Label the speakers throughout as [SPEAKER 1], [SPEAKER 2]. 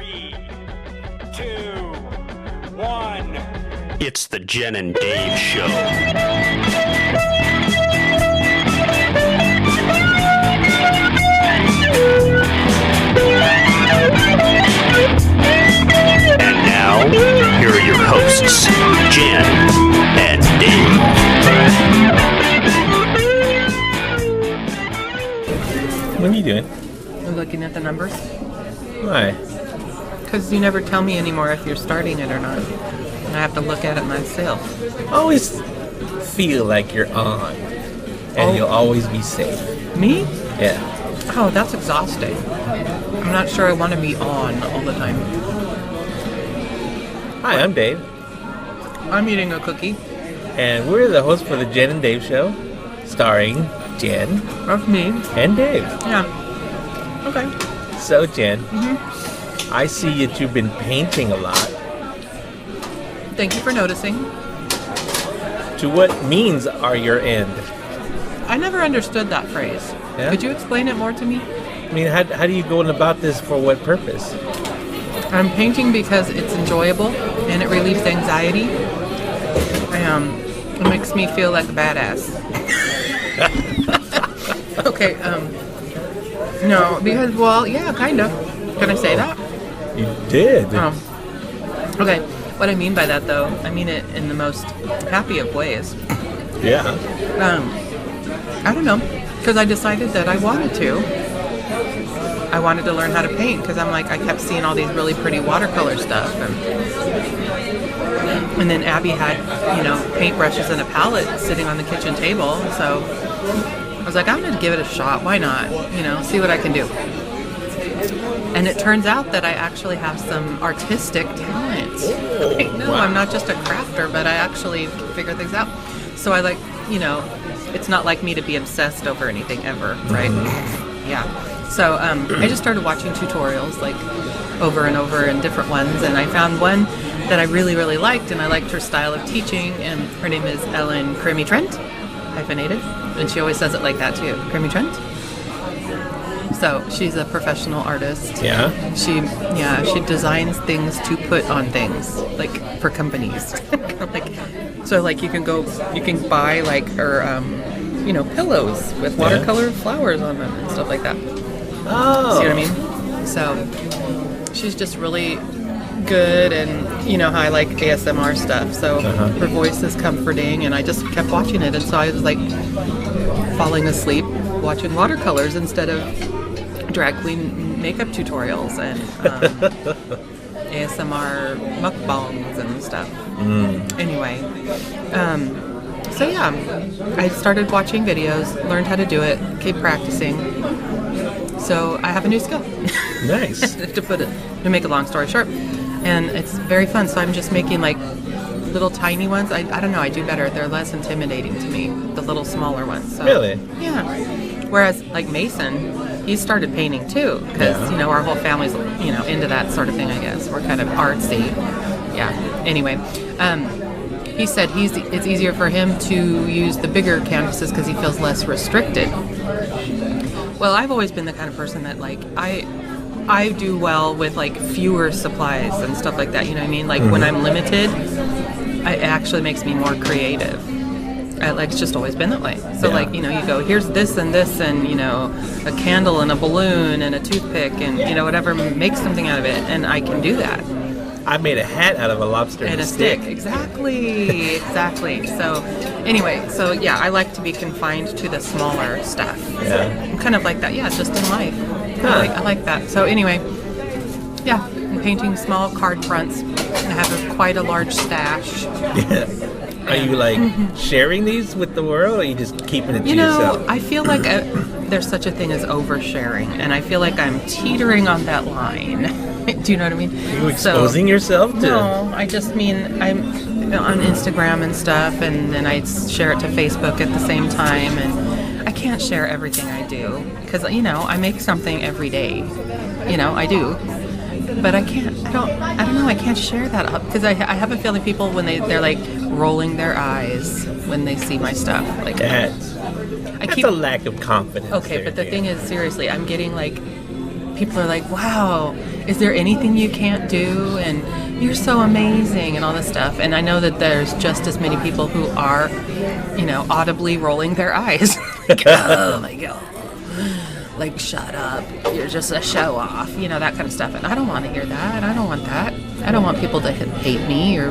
[SPEAKER 1] 3, 2, 1.
[SPEAKER 2] It's the Jen and Dave Show. And now, here are your hosts, Jen and Dave.
[SPEAKER 3] What are you doing?
[SPEAKER 4] I'm looking at the numbers.
[SPEAKER 3] Why?
[SPEAKER 4] Because you never tell me anymore if you're starting it or not. And I have to look at it myself.
[SPEAKER 3] Always feel like you're on. And you'll always be safe.
[SPEAKER 4] Me?
[SPEAKER 3] Yeah.
[SPEAKER 4] Oh, that's exhausting. I'm not sure I want to be on all the time.
[SPEAKER 3] Hi, I'm Dave.
[SPEAKER 4] I'm eating a cookie.
[SPEAKER 3] And we're the hosts for the Jen and Dave Show. Starring Jen
[SPEAKER 4] That's me.
[SPEAKER 3] and Dave.
[SPEAKER 4] Yeah. Okay.
[SPEAKER 3] So, Jen, I see that you've been painting a lot.
[SPEAKER 4] Thank you for noticing.
[SPEAKER 3] To what means are your end?
[SPEAKER 4] I never understood that phrase.
[SPEAKER 3] Yeah?
[SPEAKER 4] Could you explain it more to me?
[SPEAKER 3] I mean, how do you go about this for what purpose?
[SPEAKER 4] I'm painting because it's enjoyable and it relieves anxiety. It makes me feel like a badass. Okay, no, because, well, yeah, kind of. Can I say that?
[SPEAKER 3] You did.
[SPEAKER 4] Okay, what I mean by that, though, I mean it in the most happy of ways.
[SPEAKER 3] Yeah.
[SPEAKER 4] I don't know, because I decided that I wanted to. I wanted to learn how to paint, because I'm like, I kept seeing all these really pretty watercolor stuff, and then Abby had, paintbrushes and a palette sitting on the kitchen table, so I was like, I'm going to give it a shot. Why not? See what I can do. And it turns out that I actually have some artistic talent.
[SPEAKER 3] Wow.
[SPEAKER 4] I'm not just a crafter, but I actually figure things out. So I it's not like me to be obsessed over anything ever, right? Yeah. So I just started watching tutorials over and over and different ones, and I found one that I really, really liked, and I liked her style of teaching, and her name is Crimi-Trent, hyphenated, and she always says it like that too, Crimi-Trent. So she's a professional artist.
[SPEAKER 3] Yeah?
[SPEAKER 4] She designs things to put on things, for companies. You can buy her pillows with watercolor flowers on them and stuff like that.
[SPEAKER 3] Oh.
[SPEAKER 4] See what I mean? So she's just really good, and how I like ASMR stuff. So her voice is comforting, and I just kept watching it, and so I was falling asleep watching watercolors instead of drag queen makeup tutorials and ASMR mukbangs and stuff. Anyway, I started watching videos, learned how to do it, keep practicing. So I have a new skill.
[SPEAKER 3] Nice.
[SPEAKER 4] to make a long story short. And it's very fun. So I'm just making little tiny ones. I don't know, I do better. They're less intimidating to me, the little smaller ones. So,
[SPEAKER 3] Really?
[SPEAKER 4] Yeah. Whereas Mason, he started painting too, because our whole family's into that sort of thing. I guess we're kind of artsy. Yeah. Anyway, he said it's easier for him to use the bigger canvases because he feels less restricted. Well, I've always been the kind of person that I do well with fewer supplies and stuff like that. You know what I mean? When I'm limited, it actually makes me more creative. It's just always been that way. So you go, here's this and this, and a candle and a balloon and a toothpick and whatever, make something out of it, and I can do that.
[SPEAKER 3] I made a hat out of a lobster
[SPEAKER 4] and a stick. Exactly. So anyway, I like to be confined to the smaller stuff.
[SPEAKER 3] Yeah.
[SPEAKER 4] I'm kind of like that. Yeah, just in life. I like that. So anyway, I'm painting small card fronts. I have quite a large stash.
[SPEAKER 3] Yeah. Are you sharing these with the world, or are you just keeping it to yourself?
[SPEAKER 4] I feel like there's such a thing as oversharing, and I feel like I'm teetering on that line. Do you know what I mean?
[SPEAKER 3] Are you exposing yourself to?
[SPEAKER 4] No, I just mean I'm on Instagram and stuff, and then I share it to Facebook at the same time, and I can't share everything I do because I make something every day. I do. But I don't know, I can't share that up because I have a feeling people when they're rolling their eyes when they see my stuff.
[SPEAKER 3] That's a lack of confidence.
[SPEAKER 4] Okay, but the thing is, seriously, I'm getting people are like, wow, is there anything you can't do? And you're so amazing and all this stuff. And I know that there's just as many people who are, audibly rolling their eyes. Like, oh my God. Like, shut up. You're just a show off. That kind of stuff. And I don't want to hear that. I don't want that. I don't want people to hate me or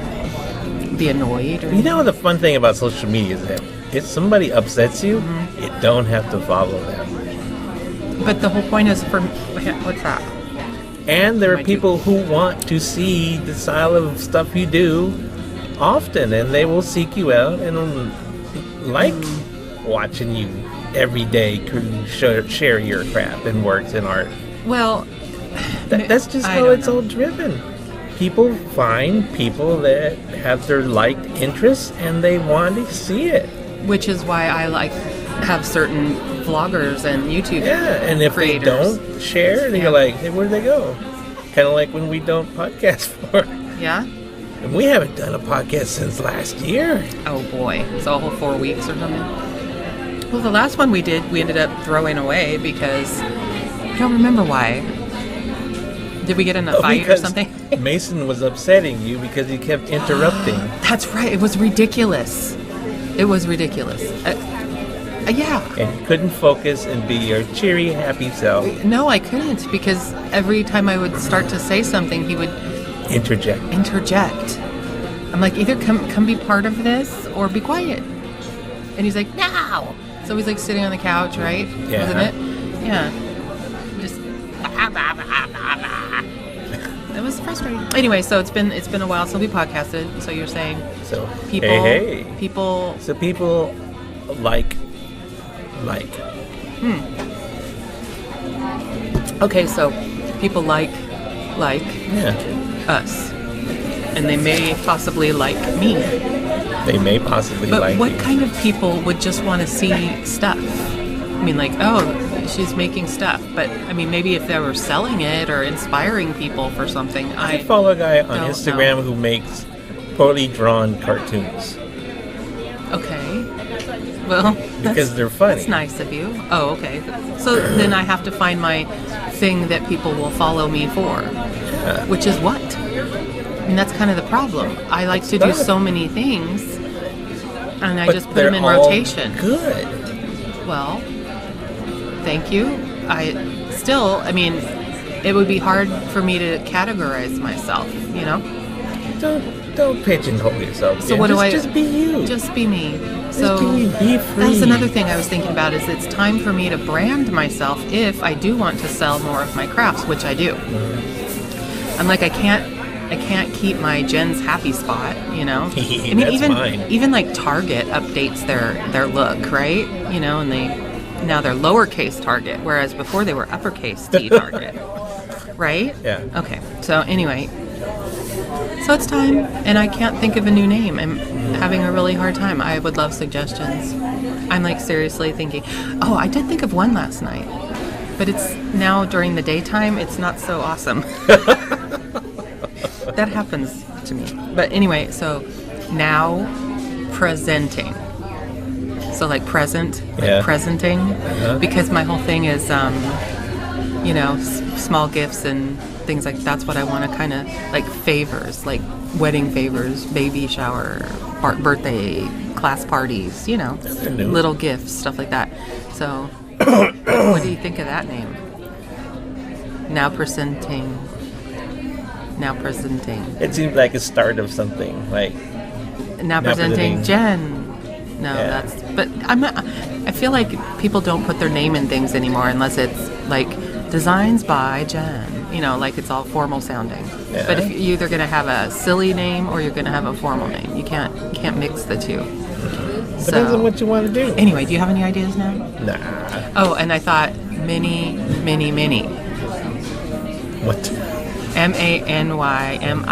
[SPEAKER 4] be annoyed. Or
[SPEAKER 3] The fun thing about social media is that if somebody upsets you, you don't have to follow them.
[SPEAKER 4] But the whole point is what's that?
[SPEAKER 3] And there are people who want to see the style of stuff you do often, and they will seek you out and like watching you every day share your craft and works and art.
[SPEAKER 4] Well,
[SPEAKER 3] that's just how it's all driven. People find people that have their liked interests, and they want to see it.
[SPEAKER 4] Which is why I have certain vloggers and YouTube
[SPEAKER 3] and if
[SPEAKER 4] creators.
[SPEAKER 3] They don't share, then you're like, hey, where do they go? Kind of like when we don't podcast for.
[SPEAKER 4] Yeah?
[SPEAKER 3] And we haven't done a podcast since last year.
[SPEAKER 4] Oh boy. So a whole 4 weeks or something? Well, the last one we did, we ended up throwing away because I don't remember why. Did we get in a fight or something?
[SPEAKER 3] Mason was upsetting you because he kept interrupting.
[SPEAKER 4] That's right. It was ridiculous. Yeah.
[SPEAKER 3] And you couldn't focus and be your cheery, happy self.
[SPEAKER 4] No, I couldn't, because every time I would start to say something, he would
[SPEAKER 3] interject.
[SPEAKER 4] I'm like, either come be part of this or be quiet. And he's like, no. So he's like sitting on the couch, right?
[SPEAKER 3] Yeah.
[SPEAKER 4] Wasn't it? Yeah. Just it was frustrating. Anyway, so it's been a while since we podcasted. So you're saying people.
[SPEAKER 3] So people like.
[SPEAKER 4] Okay, so people like us, and they may possibly like me.
[SPEAKER 3] They may possibly
[SPEAKER 4] but
[SPEAKER 3] like.
[SPEAKER 4] But what
[SPEAKER 3] you.
[SPEAKER 4] kind of people would just want to see stuff? I mean, like, oh, she's making stuff. But I mean, maybe if they were selling it or inspiring people for something.
[SPEAKER 3] I follow a guy on Instagram who makes poorly drawn cartoons.
[SPEAKER 4] Okay. Well,
[SPEAKER 3] because they're funny.
[SPEAKER 4] That's nice of you. Oh, okay. So then I have to find my thing that people will follow me for, which is what? I mean, that's kind of the problem. I like to do so many things, and I just put them in rotation.
[SPEAKER 3] Good.
[SPEAKER 4] Well, thank you. It would be hard for me to categorize myself,
[SPEAKER 3] Don't pigeonhole yourself.
[SPEAKER 4] So what
[SPEAKER 3] Just be you.
[SPEAKER 4] Just be me. So
[SPEAKER 3] be free.
[SPEAKER 4] That's another thing I was thinking about, is it's time for me to brand myself if I do want to sell more of my crafts, which I do. I'm like, I can't keep my Jen's happy spot, I mean,
[SPEAKER 3] That's mine.
[SPEAKER 4] Even like Target updates their look, right? And now they're lowercase Target, whereas before they were uppercase T Target. Right?
[SPEAKER 3] Yeah.
[SPEAKER 4] Okay. So anyway, so it's time, and I can't think of a new name. I'm having a really hard time. I would love suggestions. I'm like seriously thinking, oh, I did think of one last night, but it's now during the daytime. It's not so awesome. That happens to me. But anyway, so now presenting. So like present, like presenting, because my whole thing is, small gifts and things like that's what I want to kind of like favors, like wedding favors, baby shower, birthday, class parties, little gifts, stuff like that. So what do you think of that name? Now presenting.
[SPEAKER 3] It seems like a start of something, like
[SPEAKER 4] now presenting Jen. No, but I feel like people don't put their name in things anymore unless it's like designs by Jen. Like it's all formal sounding. Yeah. But if you're either going to have a silly name or you're going to have a formal name, you can't mix the two.
[SPEAKER 3] Depends on what you want to do.
[SPEAKER 4] Anyway, do you have any ideas now?
[SPEAKER 3] Nah.
[SPEAKER 4] Oh, and I thought mini.
[SPEAKER 3] What?
[SPEAKER 4] MANYMINI and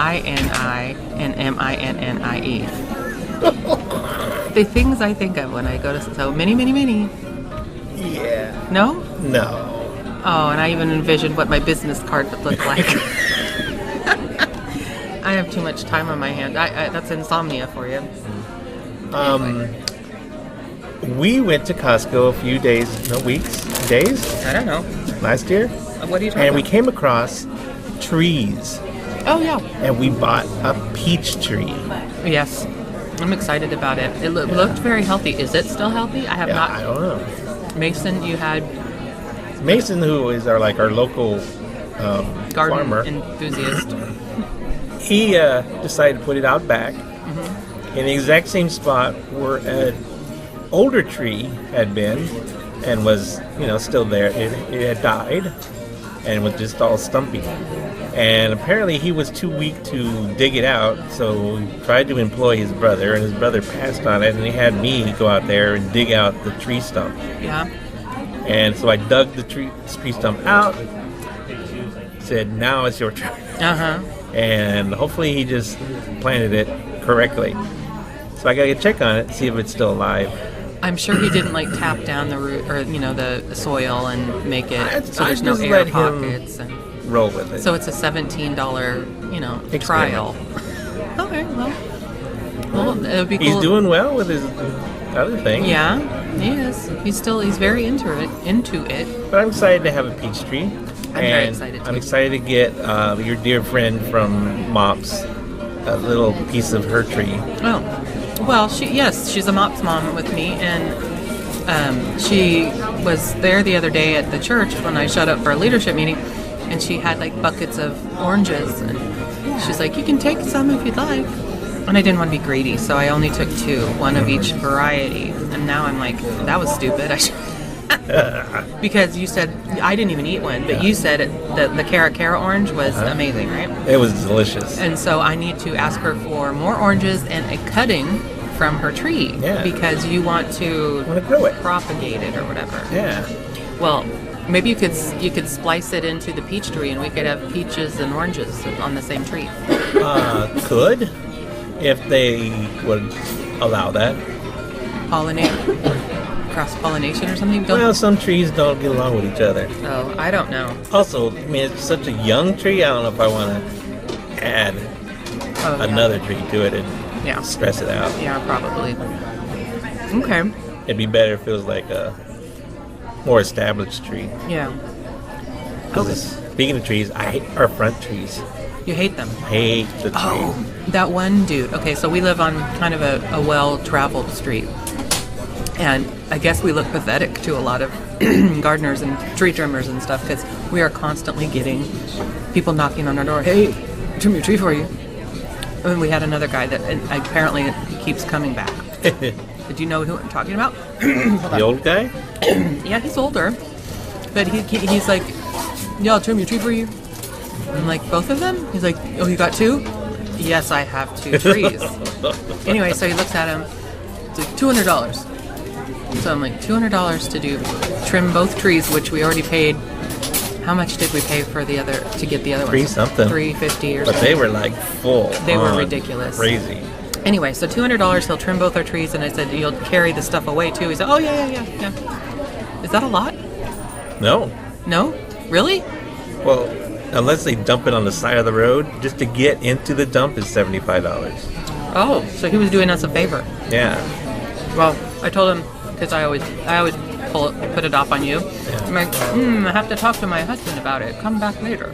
[SPEAKER 4] MINNIE. The things I think of when I go to mini.
[SPEAKER 3] Yeah.
[SPEAKER 4] No. Oh, and I even envisioned what my business card would look like. I have too much time on my hand. That's insomnia for you. Anyway.
[SPEAKER 3] We went to Costco a few days?
[SPEAKER 4] I don't know.
[SPEAKER 3] Last year?
[SPEAKER 4] What are you talking about?
[SPEAKER 3] And we came across trees,
[SPEAKER 4] Oh, yeah.
[SPEAKER 3] and we bought a peach tree.
[SPEAKER 4] Yes. I'm excited about it. It looked very healthy. Is it still healthy? I have
[SPEAKER 3] Yeah,
[SPEAKER 4] not.
[SPEAKER 3] I don't know.
[SPEAKER 4] Mason, you had
[SPEAKER 3] Mason, who is our local
[SPEAKER 4] garden
[SPEAKER 3] farmer,
[SPEAKER 4] enthusiast.
[SPEAKER 3] he decided to put it out back in the exact same spot where an older tree had been and was, still there. It had died and was just all stumpy. And apparently he was too weak to dig it out, so he tried to employ his brother, and his brother passed on it, and he had me go out there and dig out the tree stump.
[SPEAKER 4] Yeah.
[SPEAKER 3] And so I dug the tree stump out, said, now it's your turn.
[SPEAKER 4] Uh-huh.
[SPEAKER 3] And hopefully he just planted it correctly. So I gotta check on it, see if it's still alive.
[SPEAKER 4] I'm sure he didn't tap down the root or the soil and make it so there's no
[SPEAKER 3] just
[SPEAKER 4] air
[SPEAKER 3] let him
[SPEAKER 4] pockets.
[SPEAKER 3] roll with it.
[SPEAKER 4] So it's a $17, trial. Okay, well, it would be cool.
[SPEAKER 3] He's doing well with his other thing.
[SPEAKER 4] Yeah, he is. He's very into it.
[SPEAKER 3] But I'm excited to have a peach tree.
[SPEAKER 4] I'm very excited, too.
[SPEAKER 3] I'm excited to get your dear friend from Mops a little piece of her tree.
[SPEAKER 4] Oh, well, she's a Mops mom with me, and she was there the other day at the church when I showed up for a leadership meeting, and she had buckets of oranges, and she's like, you can take some if you'd like. And I didn't want to be greedy, so I only took 2, one of each variety. And now I'm like, that was stupid. Because you said, I didn't even eat one, but you said the Cara orange was amazing, right?
[SPEAKER 3] It was delicious.
[SPEAKER 4] And so I need to ask her for more oranges and a cutting from her tree.
[SPEAKER 3] Yeah.
[SPEAKER 4] Because you want to
[SPEAKER 3] grow it.
[SPEAKER 4] Propagate it or whatever.
[SPEAKER 3] Yeah.
[SPEAKER 4] Well, maybe you could splice it into the peach tree, and we could have peaches and oranges on the same tree.
[SPEAKER 3] Could, if they would allow that.
[SPEAKER 4] Cross-pollination or something?
[SPEAKER 3] Well, some trees don't get along with each other.
[SPEAKER 4] Oh, I don't know.
[SPEAKER 3] Also, it's such a young tree, I don't know if I want to add another tree to it and stress it out.
[SPEAKER 4] Yeah, probably. Okay.
[SPEAKER 3] It'd be better if it was a more established tree.
[SPEAKER 4] Yeah.
[SPEAKER 3] Speaking of trees, I hate our front trees.
[SPEAKER 4] You hate them?
[SPEAKER 3] Hate the tree.
[SPEAKER 4] Oh, that one dude. Okay, so we live on kind of a well-traveled street. And I guess we look pathetic to a lot of gardeners and tree trimmers and stuff because we are constantly getting people knocking on our door. Hey, trim your tree for you. And we had another guy that apparently he keeps coming back. Did you know who I'm talking about?
[SPEAKER 3] The old guy?
[SPEAKER 4] Yeah, he's older. But he's like, yeah, I'll trim your tree for you. I'm like, both of them? He's like, oh, you got 2? Yes, I have 2 trees. Anyway, so he looks at him. It's like, $200. So I'm like, $200 to trim both trees, which we already paid. How much did we pay for to get the other ones?
[SPEAKER 3] $3-something.
[SPEAKER 4] $350 or something.
[SPEAKER 3] But they were full.
[SPEAKER 4] They were ridiculous.
[SPEAKER 3] Crazy.
[SPEAKER 4] Anyway, so $200, he'll trim both our trees, and I said, you'll carry the stuff away too. He said, oh, yeah. Is that a lot?
[SPEAKER 3] No.
[SPEAKER 4] No? Really?
[SPEAKER 3] Well, unless they dump it on the side of the road, just to get into the dump is $75.
[SPEAKER 4] Oh, so he was doing us a favor.
[SPEAKER 3] Yeah.
[SPEAKER 4] Well, I told him, because I always put it off on you.
[SPEAKER 3] Yeah.
[SPEAKER 4] I'm like, I have to talk to my husband about it. Come back later.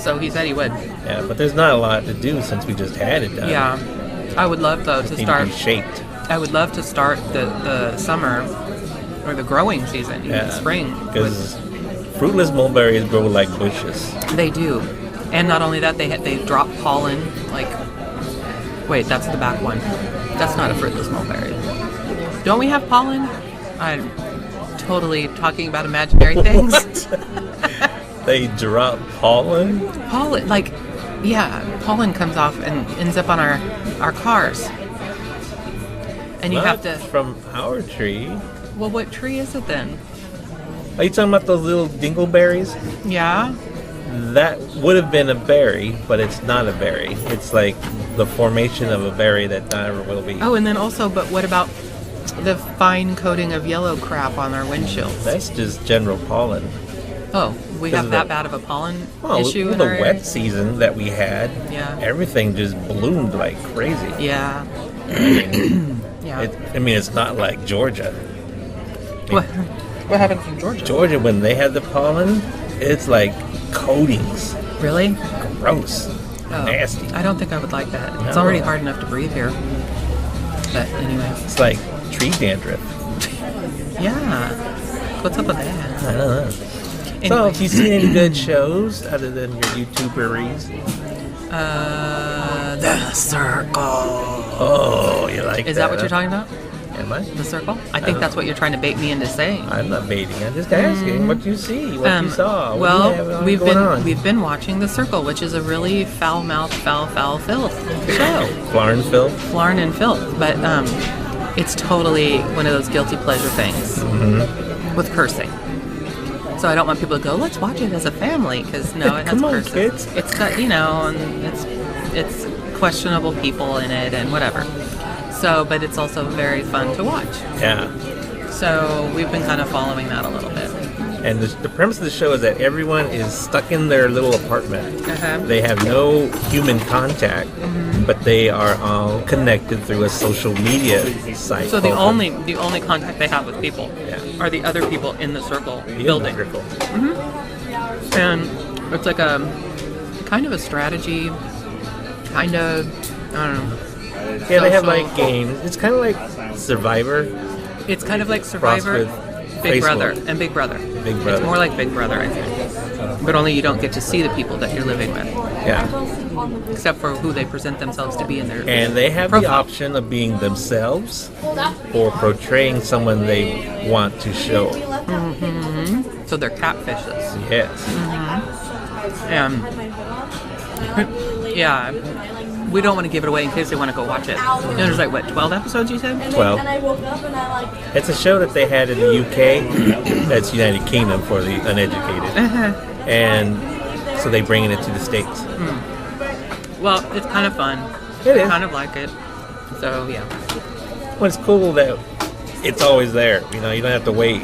[SPEAKER 4] So he said he would.
[SPEAKER 3] Yeah, but there's not a lot to do since we just had it done.
[SPEAKER 4] Yeah. I would love, though, to start.
[SPEAKER 3] Need to be shaped.
[SPEAKER 4] I would love to start the summer or the growing season, even spring.
[SPEAKER 3] Because fruitless mulberries grow like bushes.
[SPEAKER 4] They do. And not only that, they drop pollen. Wait, that's the back one. That's not a fruitless mulberry. Don't we have pollen? I'm totally talking about imaginary things.
[SPEAKER 3] They drop pollen?
[SPEAKER 4] Pollen, pollen comes off and ends up on our cars. And you have to...
[SPEAKER 3] From our tree.
[SPEAKER 4] Well, what tree is it then?
[SPEAKER 3] Are you talking about those little dingleberries?
[SPEAKER 4] Yeah.
[SPEAKER 3] That would have been a berry, but it's not a berry. It's the formation of a berry that never will be.
[SPEAKER 4] Oh, and then also, but what about the fine coating of yellow crap on our windshields?
[SPEAKER 3] That's just general pollen.
[SPEAKER 4] Oh, we have that bad of a pollen issue in
[SPEAKER 3] the
[SPEAKER 4] our
[SPEAKER 3] wet season that we had, everything just bloomed like crazy.
[SPEAKER 4] Yeah.
[SPEAKER 3] It's not like Georgia.
[SPEAKER 4] What happens in Georgia?
[SPEAKER 3] Georgia, when they had the pollen, it's like coatings.
[SPEAKER 4] Really?
[SPEAKER 3] Gross.
[SPEAKER 4] Oh,
[SPEAKER 3] Nasty.
[SPEAKER 4] I don't think I would like that. It's
[SPEAKER 3] No.
[SPEAKER 4] already hard enough to breathe here. But anyway.
[SPEAKER 3] It's like tree dandruff.
[SPEAKER 4] Yeah. What's up with that?
[SPEAKER 3] I don't know.
[SPEAKER 4] Anyway.
[SPEAKER 3] So, have you seen any good shows other than your YouTuberies?
[SPEAKER 4] The Circle.
[SPEAKER 3] Oh, you like that?
[SPEAKER 4] Is that what you're talking about?
[SPEAKER 3] Am I?
[SPEAKER 4] The Circle? I think that's what you're trying to bait me into saying.
[SPEAKER 3] I'm not baiting. I'm just asking what you see, what you saw.
[SPEAKER 4] Well,
[SPEAKER 3] what do you have going on?
[SPEAKER 4] we've been watching The Circle, which is a really foul-mouthed, foul filth show.
[SPEAKER 3] Flarn Phil.
[SPEAKER 4] Flarn and filth, but it's totally one of those guilty pleasure things with cursing. So I don't want people to go, let's watch it as a family, because no, it has
[SPEAKER 3] Come on,
[SPEAKER 4] cursing.
[SPEAKER 3] kids.
[SPEAKER 4] It's got, and it's questionable people in it and whatever. So, but it's also very fun to watch.
[SPEAKER 3] Yeah.
[SPEAKER 4] So we've been kind of following that a little bit.
[SPEAKER 3] And the premise of the show is that everyone is stuck in their little apartment.
[SPEAKER 4] Uh-huh.
[SPEAKER 3] They have no human contact, but they are all connected through a social media site.
[SPEAKER 4] So the
[SPEAKER 3] called
[SPEAKER 4] only contact they have with people are the other people in the Circle building.
[SPEAKER 3] Circle.
[SPEAKER 4] And it's like a kind of a strategy, kind of, I don't know.
[SPEAKER 3] Yeah, they have
[SPEAKER 4] social-
[SPEAKER 3] like games. It's kind of like Survivor.
[SPEAKER 4] It's kind of like Survivor,
[SPEAKER 3] with
[SPEAKER 4] Big
[SPEAKER 3] Facebook.
[SPEAKER 4] Brother, and Big Brother.
[SPEAKER 3] Big Brother.
[SPEAKER 4] It's more like Big Brother, I think. But only you don't get to see the people that you're living with,
[SPEAKER 3] Yeah.
[SPEAKER 4] except for who they present themselves to be in their
[SPEAKER 3] And they have the
[SPEAKER 4] profile.
[SPEAKER 3] option of being themselves or portraying someone they want to show.
[SPEAKER 4] So they're catfishes.
[SPEAKER 3] Yes.
[SPEAKER 4] And yeah, we don't want to give it away in case they want to go watch it. And there's like, what, 12 episodes you said?
[SPEAKER 3] Well,
[SPEAKER 5] And I woke up and I like.
[SPEAKER 3] it's a show that they had in the UK. That's United Kingdom for the uneducated. And so they bring it to the States.
[SPEAKER 4] Well, it's kind of fun.
[SPEAKER 3] It is.
[SPEAKER 4] I kind of like it. So, yeah.
[SPEAKER 3] Well, it's cool that it's always there. You know, you don't have to wait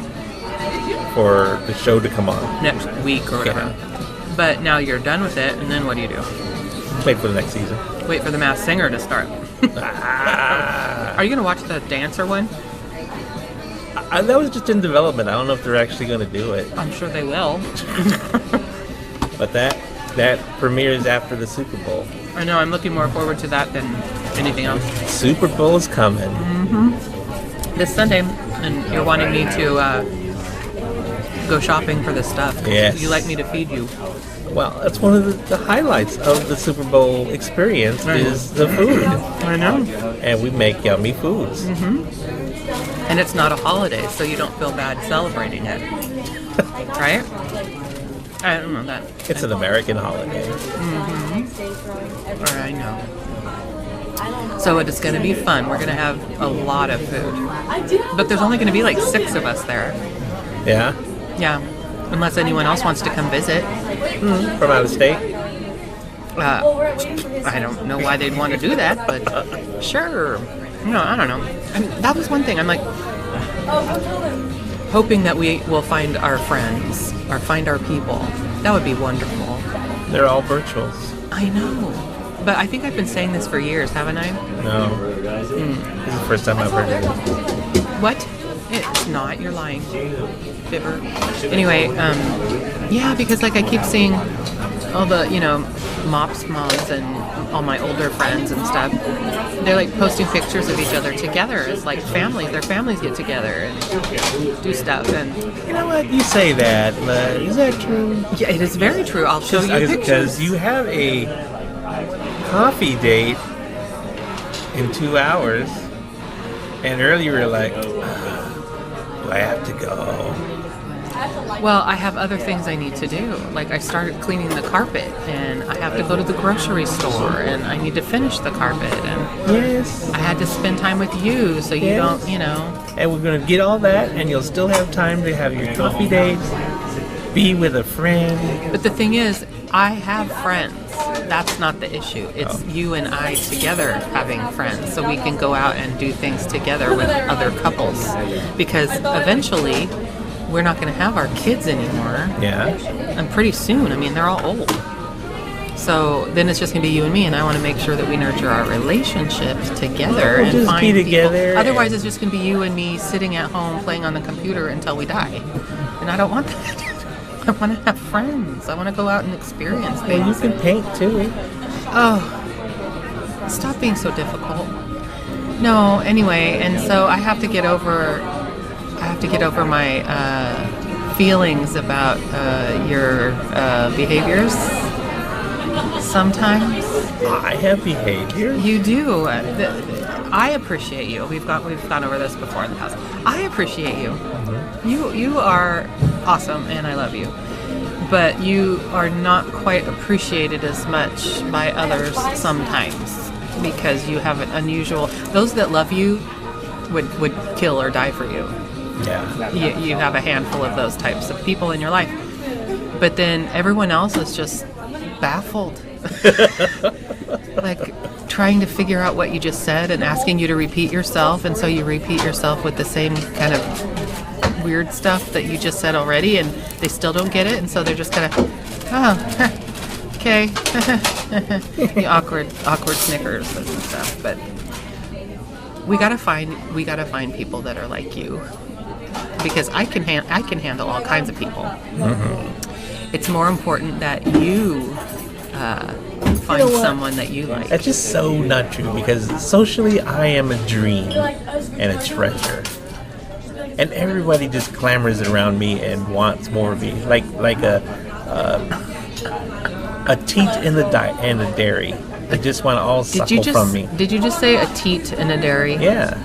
[SPEAKER 3] for the show to come on.
[SPEAKER 4] Next week or whatever. But now you're done with it, and then what do you do?
[SPEAKER 3] Wait for the next season.
[SPEAKER 4] Wait for the Masked Singer to start.
[SPEAKER 3] Ah.
[SPEAKER 4] Are you going to watch the dancer one?
[SPEAKER 3] That was just in development. I don't know if they're actually going to do it.
[SPEAKER 4] I'm sure they will.
[SPEAKER 3] But that premieres after the Super Bowl.
[SPEAKER 4] I know, I'm looking more forward to that than anything else.
[SPEAKER 3] Super Bowl is coming.
[SPEAKER 4] This Sunday, and you're wanting me to go shopping for this stuff.
[SPEAKER 3] Yes.
[SPEAKER 4] You like me to feed you.
[SPEAKER 3] Well, that's one of the highlights of the Super Bowl experience is the food.
[SPEAKER 4] I know.
[SPEAKER 3] And we make yummy foods.
[SPEAKER 4] And it's not a holiday, so you don't feel bad celebrating it. Right? I don't know that.
[SPEAKER 3] It's an American holiday.
[SPEAKER 4] I know. So it is going to be fun. We're going to have a lot of food. But there's only going to be like 6 of us there.
[SPEAKER 3] Yeah?
[SPEAKER 4] Yeah. Unless anyone else wants to come visit.
[SPEAKER 3] From out of state?
[SPEAKER 4] I don't know why they'd want to do that, but sure. No, I don't know. I mean, that was one thing. I'm like hoping that we will find our friends or find our people. That would be wonderful.
[SPEAKER 3] They're all virtuals.
[SPEAKER 4] I know. But I think I've been saying this for years, haven't I?
[SPEAKER 3] No. This is the first time I've heard of it.
[SPEAKER 4] What? It's not. You're lying. Fibber. Anyway, yeah, because like I keep seeing all the, MOPS moms and all my older friends and stuff. They're like posting pictures of each other together as like families. Their families get together and do stuff. And
[SPEAKER 3] You know what? You say that, but is that true?
[SPEAKER 4] yeah, it is very true. I'll show you pictures.
[SPEAKER 3] Because you have a coffee date in 2 hours, and earlier you were like, do I have to go?
[SPEAKER 4] Well, I have other things I need to do. Like I started cleaning the carpet, and I have to go to the grocery store, and I need to finish the carpet, and
[SPEAKER 3] Yes.
[SPEAKER 4] I had to spend time with you, so you
[SPEAKER 3] Yes.
[SPEAKER 4] don't,
[SPEAKER 3] And we're going to get all that, and you'll still have time to have your coffee dates, be with a friend.
[SPEAKER 4] But the thing is, I have friends. That's not the issue. It's you and I together having friends, so we can go out and do things together with other couples. Because eventually, we're not going to have our kids anymore.
[SPEAKER 3] Yeah.
[SPEAKER 4] And pretty soon, I mean, they're all old. So then it's just going to be you and me, and I want to make sure that we nurture our relationships together
[SPEAKER 3] We'll
[SPEAKER 4] and
[SPEAKER 3] just
[SPEAKER 4] find
[SPEAKER 3] be
[SPEAKER 4] people.
[SPEAKER 3] together
[SPEAKER 4] Otherwise, it's just going to be you and me sitting at home playing on the computer until we die. And I don't want that. I want to have friends. I want to go out and experience things.
[SPEAKER 3] Well, you can paint too.
[SPEAKER 4] Oh, stop being so difficult. No, anyway, and so I have to get over my feelings about your behaviors. Sometimes
[SPEAKER 3] I have behavior.
[SPEAKER 4] you do. I appreciate you. We've gone over this before in the past. I appreciate you.
[SPEAKER 3] Mm-hmm.
[SPEAKER 4] You are awesome, and I love you. But you are not quite appreciated as much by others sometimes because you have an unusual. Those that love you would kill or die for you.
[SPEAKER 3] Yeah.
[SPEAKER 4] You have a handful of those types of people in your life. But then everyone else is just baffled. Like trying to figure out what you just said and asking you to repeat yourself. And so you repeat yourself with the same kind of weird stuff that you just said already. And they still don't get it. And so they're just kind of, oh, okay. The awkward snickers and stuff. But we gotta find people that are like you. Because I can handle all kinds of people. Mm-hmm. It's more important that you find someone that you like.
[SPEAKER 3] That's just so not true because socially I am a dream and a treasure. And everybody just clamors around me and wants more of me. Like a teat in the dairy. They just want to all suckle from me.
[SPEAKER 4] Did you just say a teat in a dairy?
[SPEAKER 3] Yeah.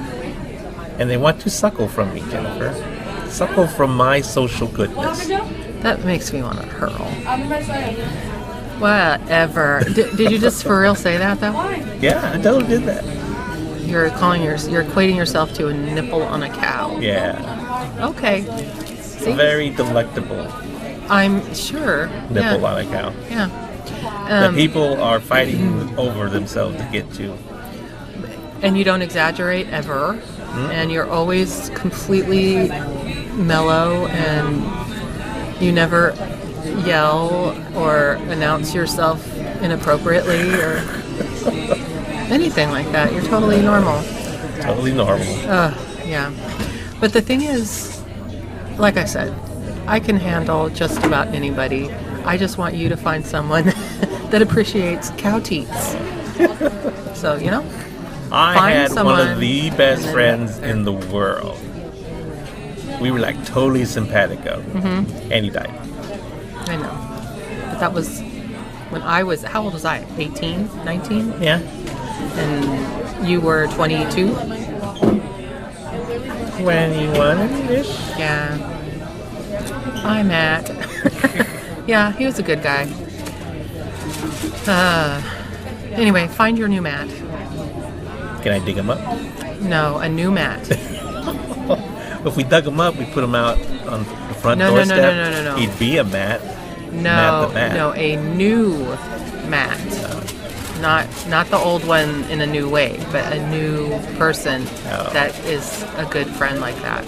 [SPEAKER 3] And they want to suckle from me, Jennifer. Suckle from my social goodness.
[SPEAKER 4] That makes me want to hurl. Whatever. Did you just for real say that though?
[SPEAKER 3] Yeah, I totally did that.
[SPEAKER 4] You're equating yourself to a nipple on a cow.
[SPEAKER 3] Yeah.
[SPEAKER 4] Okay. See?
[SPEAKER 3] Very delectable.
[SPEAKER 4] I'm sure.
[SPEAKER 3] Nipple on a cow.
[SPEAKER 4] Yeah.
[SPEAKER 3] That people are fighting over themselves to get to.
[SPEAKER 4] And you don't exaggerate ever. And you're always completely mellow, and you never yell or announce yourself inappropriately or anything like that. You're totally normal.
[SPEAKER 3] Totally normal.
[SPEAKER 4] Yeah. But the thing is, like I said, I can handle just about anybody. I just want you to find someone that appreciates cow teats. So,
[SPEAKER 3] I had one of the best friends in the world. We were like totally simpatico. Mm-hmm. And he died.
[SPEAKER 4] I know. But that was when I was, how old was I? 18? 19?
[SPEAKER 3] Yeah.
[SPEAKER 4] And you were 22?
[SPEAKER 3] 21-ish?
[SPEAKER 4] Yeah. Hi, Matt. Yeah, he was a good guy. Anyway, find your new Matt.
[SPEAKER 3] Can I dig him up?
[SPEAKER 4] No, a new Matt.
[SPEAKER 3] If we dug him up, we put him out on the front doorstep.
[SPEAKER 4] No.
[SPEAKER 3] He'd be a Matt.
[SPEAKER 4] No, a new Matt. Not the old one in a new way, but a new person that is a good friend like that.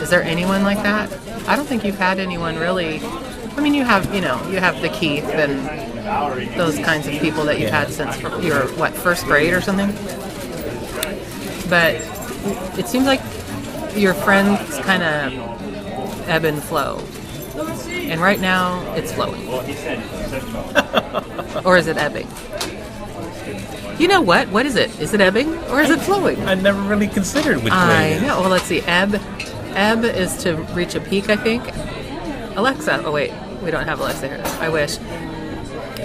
[SPEAKER 4] Is there anyone like that? I don't think you've had anyone really. I mean, you have the Keith and those kinds of people that you've had since your first grade or something. But it seems like your friends kind of ebb and flow. And right now, it's flowing. Or is it ebbing? You know what? What is it? Is it ebbing or is it flowing?
[SPEAKER 3] I never really considered which way
[SPEAKER 4] I
[SPEAKER 3] it is.
[SPEAKER 4] know. Well, let's see. Ebb is to reach a peak, I think. Alexa. Oh, wait. We don't have Alexa here. I wish.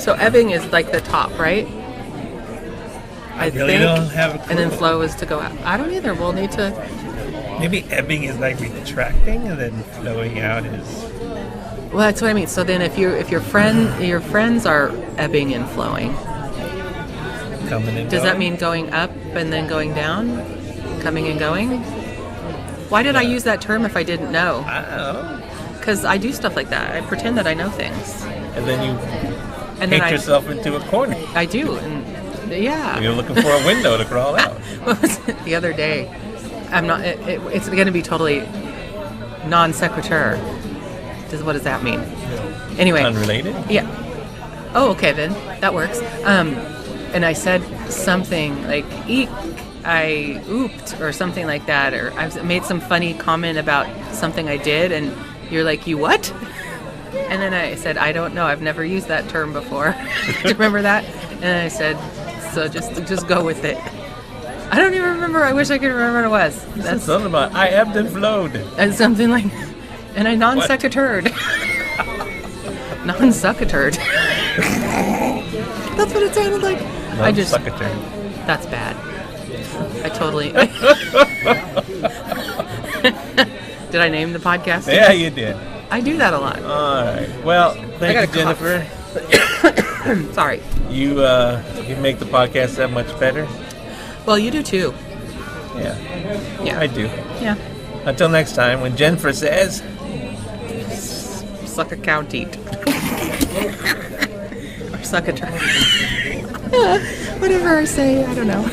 [SPEAKER 4] So ebbing is like the top, right? I
[SPEAKER 3] really
[SPEAKER 4] think.
[SPEAKER 3] don't have a clue.
[SPEAKER 4] And then flow is to go out. I don't either. We'll need to.
[SPEAKER 3] Maybe ebbing is like retracting, and then flowing out is.
[SPEAKER 4] Well, that's what I mean. So then, if your friends are ebbing and flowing,
[SPEAKER 3] Coming and
[SPEAKER 4] does
[SPEAKER 3] going?
[SPEAKER 4] that mean going up and then going down, coming and going? Why did I use that term if I didn't know?
[SPEAKER 3] I don't know.
[SPEAKER 4] Because I do stuff like that. I pretend that I know things.
[SPEAKER 3] And then you
[SPEAKER 4] And
[SPEAKER 3] paint
[SPEAKER 4] then
[SPEAKER 3] yourself into a corner.
[SPEAKER 4] I do, and yeah.
[SPEAKER 3] You're looking for a window to crawl out.
[SPEAKER 4] What was it the other day? I'm not. It's going to be totally non sequitur. What does that mean? Anyway.
[SPEAKER 3] Unrelated?
[SPEAKER 4] Yeah. Oh, okay then. That works. And I said something like "eek," I ooped or something like that, or I made some funny comment about something I did, and you're like, "You what?" And then I said, I don't know. I've never used that term before. Do you remember that? And I said, so just go with it. I don't even remember. I wish I could remember what it was.
[SPEAKER 3] That's something about I ebbed and flowed.
[SPEAKER 4] That's something like, and I non-succaturd. Non-succaturd. That's what it sounded like.
[SPEAKER 3] Non-succaturd.
[SPEAKER 4] That's bad. I totally. Did I name the podcast?
[SPEAKER 3] Yeah, you did.
[SPEAKER 4] I do that a lot.
[SPEAKER 3] All right. Well, thank you, Jennifer.
[SPEAKER 4] Sorry.
[SPEAKER 3] You make the podcast that much better.
[SPEAKER 4] Well, you do too.
[SPEAKER 3] Yeah.
[SPEAKER 4] Yeah.
[SPEAKER 3] I do.
[SPEAKER 4] Yeah.
[SPEAKER 3] Until next time, when Jennifer says,
[SPEAKER 4] Suck a cow teat. Or suck a turd. Whatever I say, I don't know.